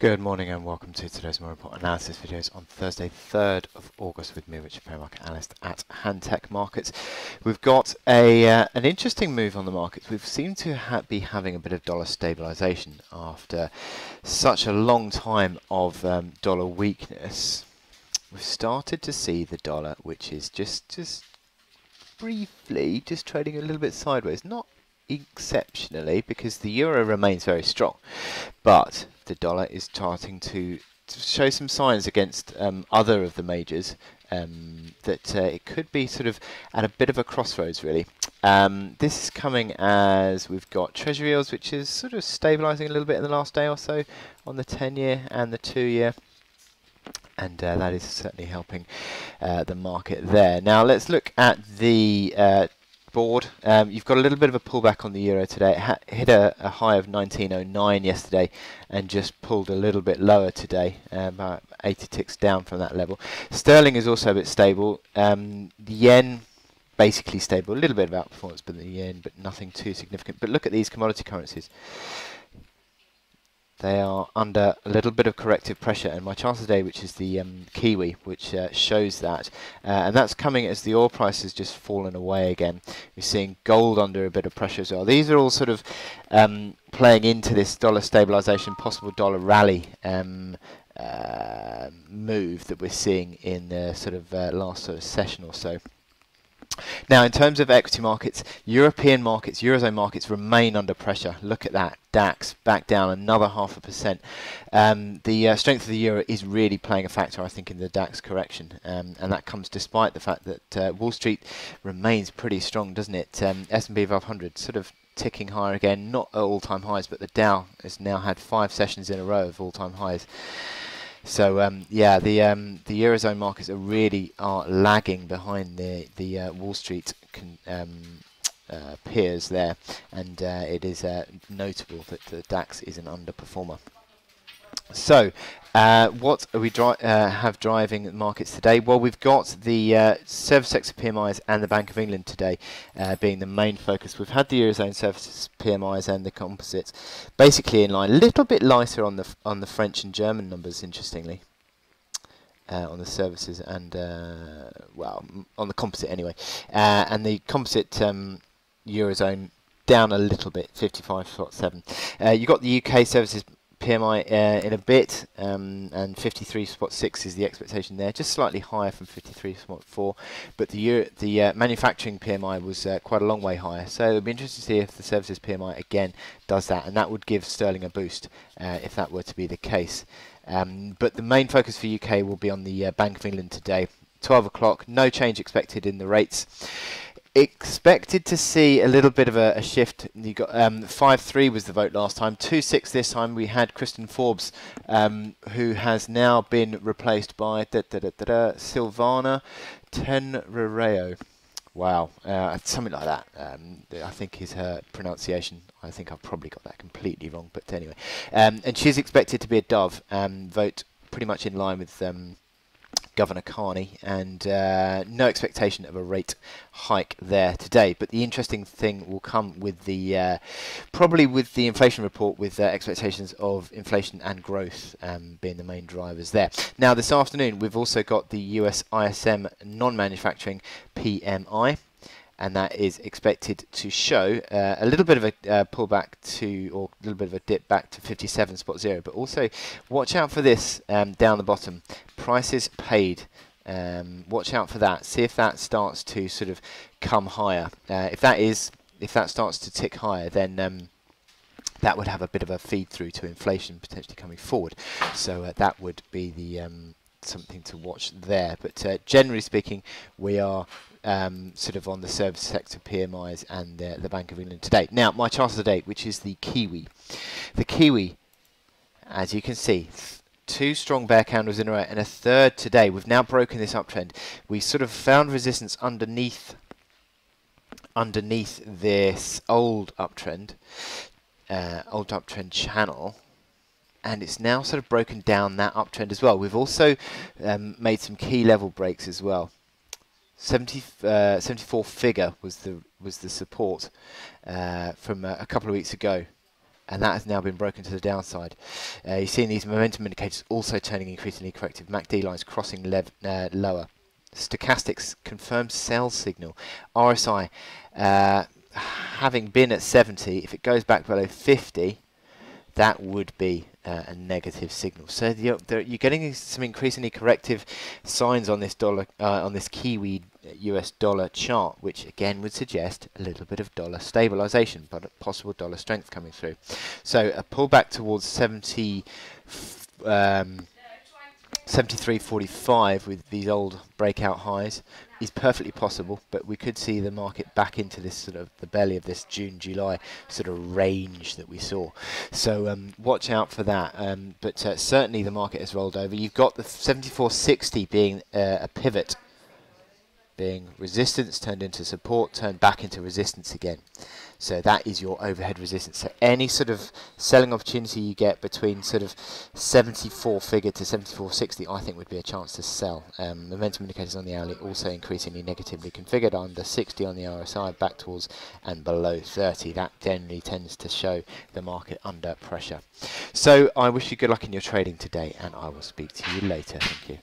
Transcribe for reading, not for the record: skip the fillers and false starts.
Good morning and welcome to today's More Report analysis videos on Thursday 3rd of August with me, Richard Perry, market analyst at Hantec Markets. We've got an interesting move on the markets. We've seemed to be having a bit of dollar stabilization after such a long time of dollar weakness. We've started to see the dollar, which is just briefly just trading a little bit sideways, not exceptionally because the euro remains very strong, but the dollar is starting to show some signs against other of the majors that it could be sort of at a bit of a crossroads really. This is coming as we've got Treasury yields, which is sort of stabilising a little bit in the last day or so on the 10-year and the 2-year. And that is certainly helping the market there. Now let's look at the board. You've got a little bit of a pullback on the euro today. It hit a high of 19.09 yesterday and just pulled a little bit lower today, about 80 ticks down from that level. Sterling is also a bit stable. The yen basically stable, a little bit of outperformance but the yen, but nothing too significant. But look at these commodity currencies. They are under a little bit of corrective pressure, and my chart today, which is the Kiwi, which shows that, and that's coming as the oil price has just fallen away again. We're seeing gold under a bit of pressure as well. These are all sort of playing into this dollar stabilization, possible dollar rally move that we're seeing in the sort of last sort of session or so. Now, in terms of equity markets, European markets, Eurozone markets remain under pressure. Look at that. DAX back down another 0.5%. The strength of the euro is really playing a factor, I think, in the DAX correction. And that comes despite the fact that Wall Street remains pretty strong, doesn't it? S&P 500 sort of ticking higher again, not at all-time highs, but the Dow has now had 5 sessions in a row of all-time highs. So yeah, the Eurozone markets are lagging behind the Wall Street peers there, and it is notable that the DAX is an underperformer. So, what are we have driving the markets today? Well, we've got the service sector PMIs and the Bank of England today being the main focus. We've had the Eurozone services PMIs and the composites basically in line. A little bit lighter on the French and German numbers, interestingly, on the services and well, on the composite anyway. And the composite Eurozone down a little bit, 55.7. You got the UK services PMI in a bit, and 53.6 is the expectation there, just slightly higher from 53.4, but the manufacturing PMI was quite a long way higher, so it'll be interesting to see if the services PMI again does that, and that would give sterling a boost if that were to be the case. But the main focus for UK will be on the Bank of England today, 12 o'clock, no change expected in the rates. Expected to see a little bit of a shift. You got 5-3 was the vote last time. 2-6 this time. We had Kristen Forbes, who has now been replaced by Silvana Tenrereo. Wow, something like that. I think is her pronunciation. I think I've probably got that completely wrong, but anyway. And she's expected to be a dove. Vote pretty much in line with Governor Carney, and no expectation of a rate hike there today. But the interesting thing will come with the probably with the inflation report, with expectations of inflation and growth being the main drivers there. Now this afternoon we've also got the US ISM non-manufacturing PMI, and that is expected to show a little bit of a pullback to, or a little bit of a dip back to 57.0. But also watch out for this down the bottom, prices paid. Watch out for that. See if that starts to sort of come higher. If that starts to tick higher, then that would have a bit of a feed through to inflation potentially coming forward. So that would be the something to watch there. But generally speaking, we are sort of on the service sector PMIs and the Bank of England today. Now, my chart of the day, which is the Kiwi. The Kiwi, as you can see, 2 strong bear candles in a row and a third today. We've now broken this uptrend. We sort of found resistance underneath this old uptrend channel, and it's now sort of broken down that uptrend as well. We've also made some key level breaks as well. 74 figure was the support from a couple of weeks ago, and that has now been broken to the downside. You're seeing these momentum indicators also turning increasingly corrective. MACD lines crossing lower. Stochastics confirmed sell signal. RSI having been at 70, if it goes back below 50, that would be a negative signal. So you're getting some increasingly corrective signs on this Kiwi US dollar chart, which again would suggest a little bit of dollar stabilization, but a possible dollar strength coming through. So a pullback towards 73.45 with these old breakout highs is perfectly possible, but we could see the market back into this sort of the belly of this June-July sort of range that we saw. So watch out for that. But certainly the market has rolled over. You've got the 74.60 being a pivot, being resistance turned into support, turned back into resistance again. So that is your overhead resistance. So any sort of selling opportunity you get between sort of 74 figure to 74.60, I think would be a chance to sell. Momentum indicators on the hourly also increasingly negatively configured, under 60 on the RSI, back towards and below 30. That generally tends to show the market under pressure. So I wish you good luck in your trading today, and I will speak to you later. Thank you.